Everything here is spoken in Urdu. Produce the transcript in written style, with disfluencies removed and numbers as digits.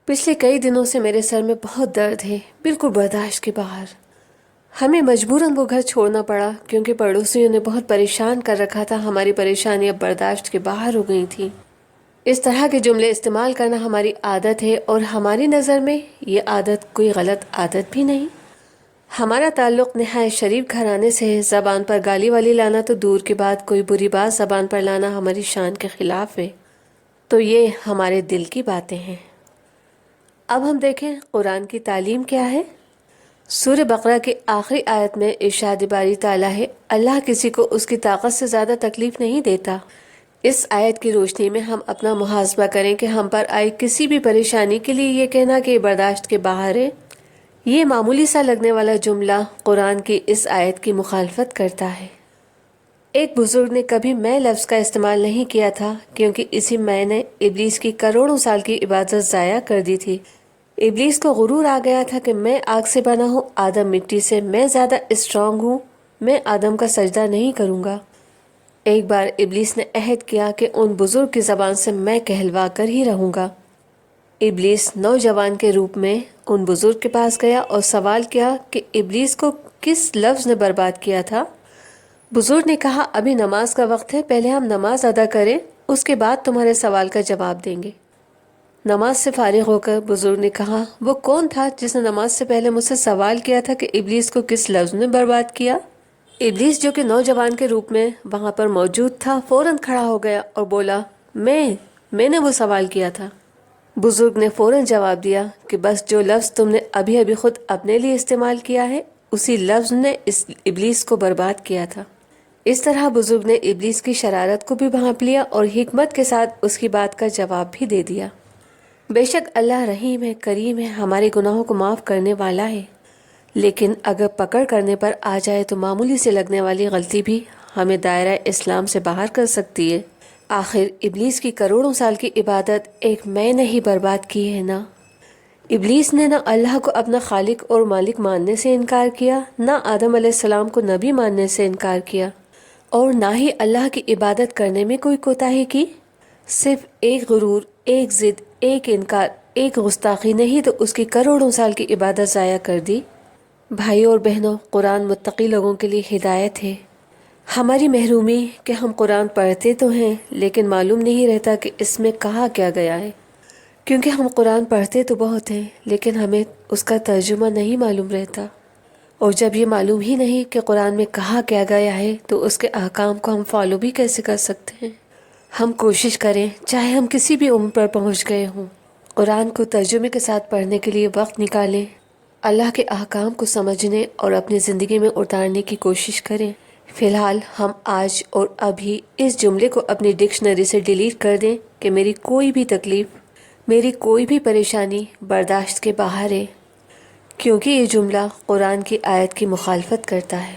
پچھلے کئی دنوں سے میرے سر میں بہت درد ہے، بالکل برداشت کے باہر۔ ہمیں مجبوراً وہ گھر چھوڑنا پڑا کیونکہ پڑوسیوں نے بہت پریشان کر رکھا تھا۔ ہماری پریشانی اب برداشت کے باہر ہو گئی تھی۔ اس طرح کے جملے استعمال کرنا ہماری عادت ہے، اور ہماری نظر میں یہ عادت کوئی غلط عادت بھی نہیں۔ ہمارا تعلق نہایت شریف گھرانے سے ہے۔ زبان پر گالی والی لانا تو دور کی بات، کوئی بری بات زبان پر لانا ہماری شان کے خلاف ہے۔ تو یہ ہمارے دل کی باتیں ہیں۔ اب ہم دیکھیں قرآن کی تعلیم کیا ہے۔ سورہ بقرہ کی آخری آیت میں ارشاد باری تعالیٰ ہے، اللہ کسی کو اس کی طاقت سے زیادہ تکلیف نہیں دیتا۔ اس آیت کی روشنی میں ہم اپنا محاسبہ کریں کہ ہم پر آئی کسی بھی پریشانی کے لیے یہ کہنا کہ یہ برداشت کے باہر ہے، یہ معمولی سا لگنے والا جملہ قرآن کی اس آیت کی مخالفت کرتا ہے۔ ایک بزرگ نے کبھی میں لفظ کا استعمال نہیں کیا تھا کیونکہ اسی میں نے ابلیس کی کروڑوں سال کی عبادت ضائع کر دی تھی۔ ابلیس کو غرور آ گیا تھا کہ میں آگ سے بنا ہوں، آدم مٹی سے، میں زیادہ اسٹرانگ ہوں، میں آدم کا سجدہ نہیں کروں گا۔ ایک بار ابلیس نے عہد کیا کہ ان بزرگ کی زبان سے میں کہلوا کر ہی رہوں گا۔ ابلیس نوجوان کے روپ میں ان بزرگ کے پاس گیا اور سوال کیا کہ ابلیس کو کس لفظ نے برباد کیا تھا؟ بزرگ نے کہا، ابھی نماز کا وقت ہے، پہلے ہم نماز ادا کریں، اس کے بعد تمہارے سوال کا جواب دیں گے۔ نماز سے فارغ ہو کر بزرگ نے کہا، وہ کون تھا جس نے نماز سے پہلے مجھ سے سوال کیا تھا کہ ابلیس کو کس لفظ نے برباد کیا؟ ابلیس جو کہ نوجوان کے روپ میں وہاں پر موجود تھا فوراً کھڑا ہو گیا اور بولا، میں نے وہ سوال کیا تھا۔ بزرگ نے فوراً جواب دیا کہ بس جو لفظ تم نے ابھی ابھی خود اپنے لیے استعمال کیا ہے، اسی لفظ نے اس ابلیس کو برباد کیا تھا۔ اس طرح بزرگ نے ابلیس کی شرارت کو بھی بھانپ لیا اور حکمت کے ساتھ اس کی بات کا جواب بھی دے دیا۔ بے شک اللہ رحیم ہے، کریم ہے، ہمارے گناہوں کو معاف کرنے والا ہے، لیکن اگر پکڑ کرنے پر آ جائے تو معمولی سے لگنے والی غلطی بھی ہمیں دائرہ اسلام سے باہر کر سکتی ہے۔ آخر ابلیس کی کروڑوں سال کی عبادت ایک میں نے ہی برباد کی ہے نا۔ ابلیس نے نہ اللہ کو اپنا خالق اور مالک ماننے سے انکار کیا، نہ آدم علیہ السلام کو نبی ماننے سے انکار کیا، اور نہ ہی اللہ کی عبادت کرنے میں کوئی کوتاہی کی۔ صرف ایک غرور، ایک ضد، ایک انکار، ایک گستاخی نے ہی تو اس کی کروڑوں سال کی عبادت ضائع کر دی۔ بھائیوں اور بہنوں، قرآن متقی لوگوں کے لیے ہدایت ہے۔ ہماری محرومی کہ ہم قرآن پڑھتے تو ہیں لیکن معلوم نہیں رہتا کہ اس میں کہا کیا گیا ہے، کیونکہ ہم قرآن پڑھتے تو بہت ہیں لیکن ہمیں اس کا ترجمہ نہیں معلوم رہتا، اور جب یہ معلوم ہی نہیں کہ قرآن میں کہا کیا گیا ہے تو اس کے احکام کو ہم فالو بھی کیسے کر سکتے ہیں؟ ہم کوشش کریں، چاہے ہم کسی بھی عمر پر پہنچ گئے ہوں، قرآن کو ترجمے کے ساتھ پڑھنے کے لیے وقت نکالیں، اللہ کے احکام کو سمجھنے اور اپنی زندگی میں اتارنے کی کوشش کریں۔ فی الحال ہم آج اور ابھی اس جملے کو اپنی ڈکشنری سے ڈیلیٹ کر دیں کہ میری کوئی بھی تکلیف، میری کوئی بھی پریشانی برداشت کے باہر ہے، کیونکہ یہ جملہ قرآن کی آیت کی مخالفت کرتا ہے۔